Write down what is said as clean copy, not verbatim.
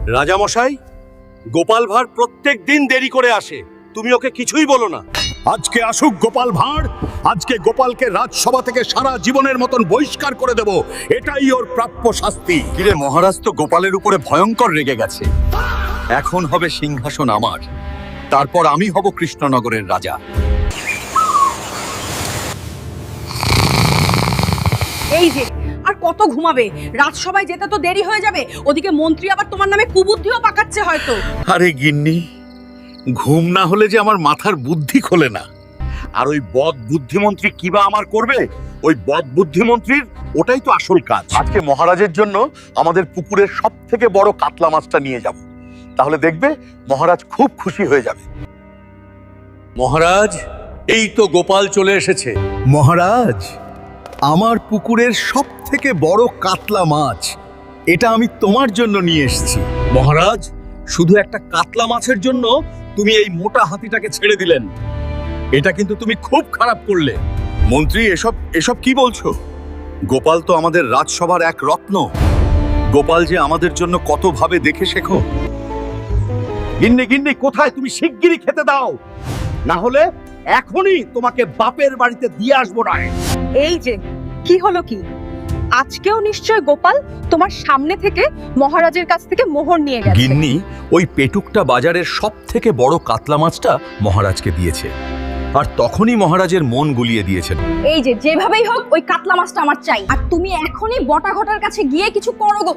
রাজামশাই, গোপাল ভাঁড় প্রত্যেক দিন দেরি করে আসে, তুমি ওকে কিছুই বলো না। আজকে আসুক গোপাল ভাঁড়, আজকে গোপালকে রাজসভা থেকে সারা জীবনের মতন বহিষ্কার করে দেব, এটাই ওর প্রাপ্য শাস্তি। কিরে, মহারাজ তো গোপালের উপরে ভয়ঙ্কর রেগে গেছে। এখন হবে সিংহাসন আমার, তারপর আমি হব কৃষ্ণনগরের রাজা। এই যে আর কত ঘুমাবে? রাজসভায় যেতে তো দেরি হয়ে যাবে, ওদিকে মন্ত্রী আবার তোমার নামে কুবুদ্ধিও পাকাচ্ছে হয়তো। আরে গিন্নি, ঘুম না হলে যে আমার মাথার বুদ্ধি খোলে না। আর ওই বদ বুদ্ধিমন্ত্রী কিবা আমার করবে? ওই বদ বুদ্ধিমন্ত্রীর ওটাই তো আসল কাজ। আজকে মহারাজের জন্য আমাদের পুকুরের সব থেকে বড় কাতলা মাছটা নিয়ে যাব, তাহলে দেখবে মহারাজ খুব খুশি হয়ে যাবে। মহারাজ, এই তো গোপাল চলে এসেছে। মহারাজ, আমার পুকুরের সব থেকে বড় কাতলা মাছ, এটা আমি তোমার জন্য নিয়ে এসেছি। মহারাজ, শুধু একটা কাতলা মাছের জন্য তুমি এই মোটা হাতিটাকে ছেড়ে দিলেন, এটা কিন্তু তুমি খুব খারাপ করলে। মন্ত্রী, এসব কি বলছো? গোপাল তো আমাদের রাজসভার এক রত্ন। গোপাল যে আমাদের জন্য কত ভাবে, দেখে শেখো। গিন্নি গিন্নি, কোথায়? তুমি শিগগিরই খেতে দাও, না হলে এখনই তোমাকে বাপের বাড়িতে দিয়ে আসবো না। এই যে কি হলো কি? আজকেও নিশ্চয় গোপাল তোমার সামনে থেকে মহারাজের কাছ থেকে মোহর নিয়ে গেছে। গিন্নি, ওই পেটুকটা বাজারের সব থেকে বড় কাতলা মাছটা মহারাজকে দিয়েছে, আর তখনই মহারাজের মন গুলিয়ে দিয়েছেন। এই যে যেভাবেই হোক ওই কাতলা মাছটা আমার চাই, আর তুমি এখনই বটা ঘটার কাছে গিয়ে কিছু করো গো।